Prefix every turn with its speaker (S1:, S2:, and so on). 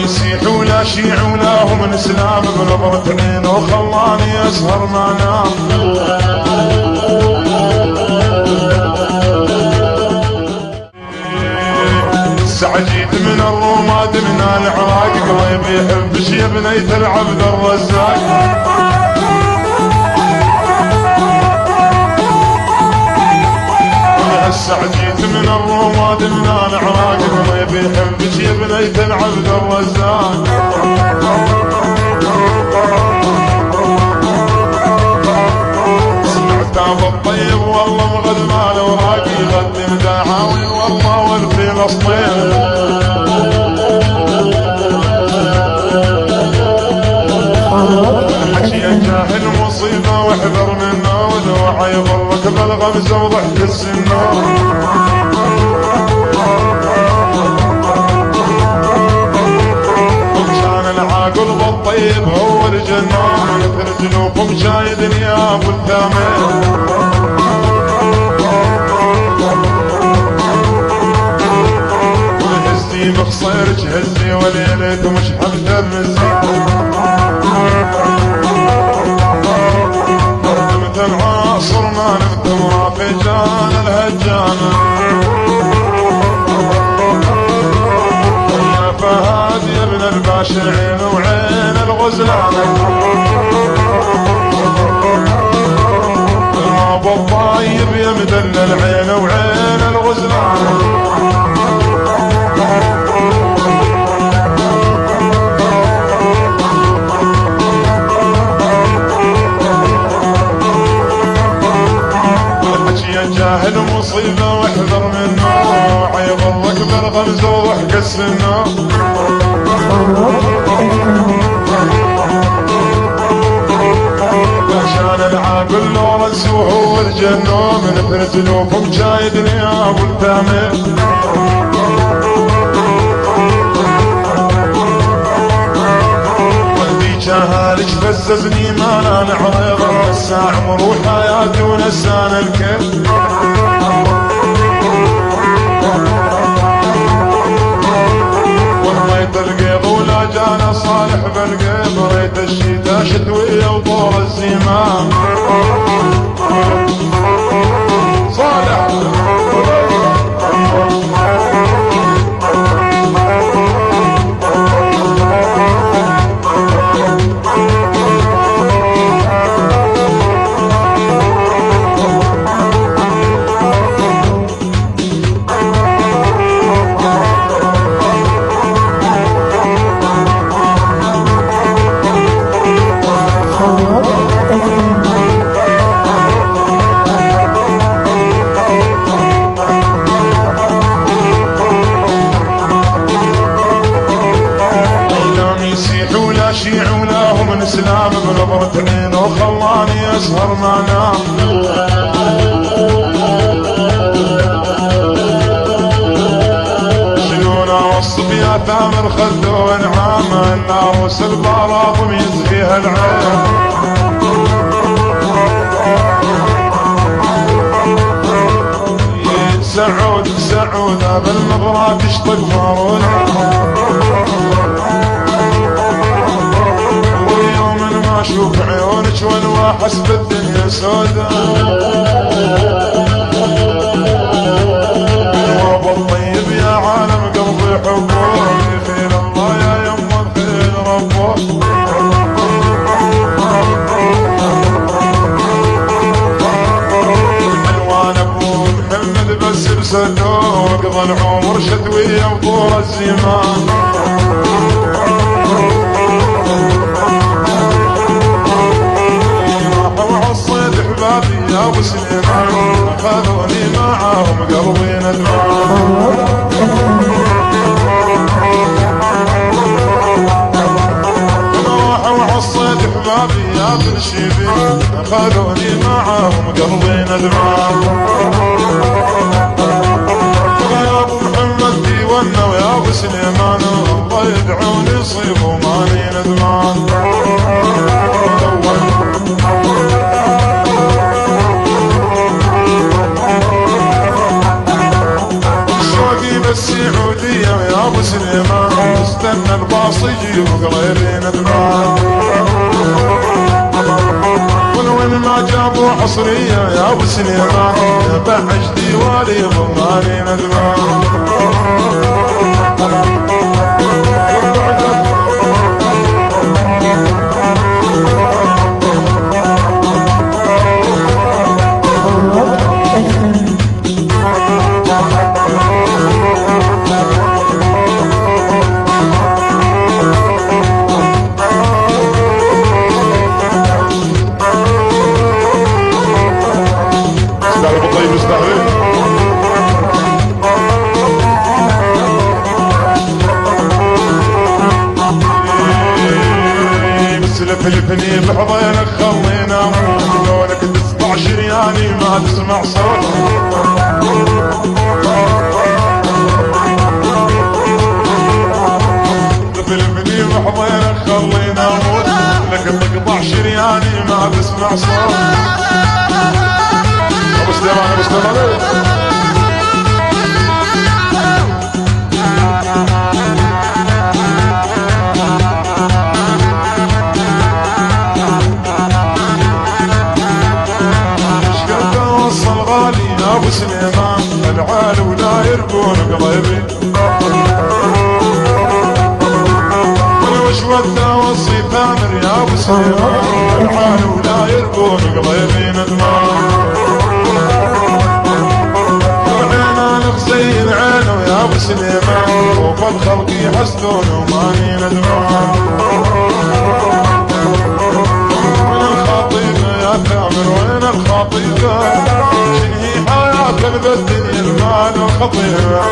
S1: مسيح ولا شيع ولا هو من اسلام، بنظرة عينه خلاني اسهر ما نام. سعجيت من الرماد من العراق، قلبي يحبش يا بنية العبد الرزاق. سعجيت من الرماد من العراق، قلبي يحبش يا بنية العبد الرزاق. سمعت ابو الطيب والله مغلمان وراقي، يقدم دعاوي والله والفلسطين. حكي يا جاهل مصيبه واحذر منه، ودوعه يضرك بالغمزه وضحك السنون. وكان العاقل بالطيب هو الجنون، مثل جنوبهم شايد يا ابو الثامن. وهزتي بخصير جهزي وليلك مش حمد المزي. نمت العاصر ما نمت مرافي جان الهجانة. يا فهد يا ابن الباشا عين وعين الغزلانة. ابو الطيب يا مدلل عين وعين الغزلانة. جاهل مصيبه واحذر منه، عيضرك بالغمزه وضحك السنون. عشان العاقل لورنس وهو الجنون، من فرزلوفهم جايدني يا ابو الثامن. وهدي جاهلك فززني ما انا نعرضه، نسى عمر وحياتي ونسانا الكل. ورميت القيض ولا جانا صالح بالقيض، ريت الشتاء شتوية وطور الزمام. صالح شيع ولا هو من اسلام، بنظرة عينه خلاني اسهر ما نام. شلون اوصف يا ثامر خده وانعام، الناروس البراضم يزهيها العين. سعود سعود بالمغرى تشطق مارونه. اشوف عيونك وانا احس بالدنيا سودا. وابو الطيب يا عالم قلبي حبه، خير الله يا يما خير ربه. الوان ابو محمد بس بسدوه، قضى العمر شتويه وطول الزمان. يا ابو سليمان خذوني معاهم قلبي ندمان. راحوا حصيت احبابي يا ابن الشيبي، خذوني معاهم قلبي ندمان. يا ابو محمد ديوانا ويا ابو سليمان، الله يدعوني يصيبوا ماني ندمان. السعودية يا ابو سليمان، استنى الباص يجي وقلبي ندمان. وين ما جابوا حصرية يا ابو سليمان بحج ديوالي ضماني ندمان. طيب استهبل بس لفلفني بحضينك خلينا لونك تسمع شرياني ما تسمع صوت. لفلفني بحضينك خلينا موت لك تقطع شرياني ما تسمع صوت. ابو سليمان شقد وصل غالي يا ابو سليمان العال ولا يرقون قلبي. وش ودا وصي ثامر يا ابو سليمان العال ولا يرقون قلبي ندمان. زي العين ويا ابو سليمان فوق الخلق يحسدون وماني ندمان. وين الخطيبة يا ثامر وين الخطيبة شنهي حياتك ذا الدنيا المال وخطيبة.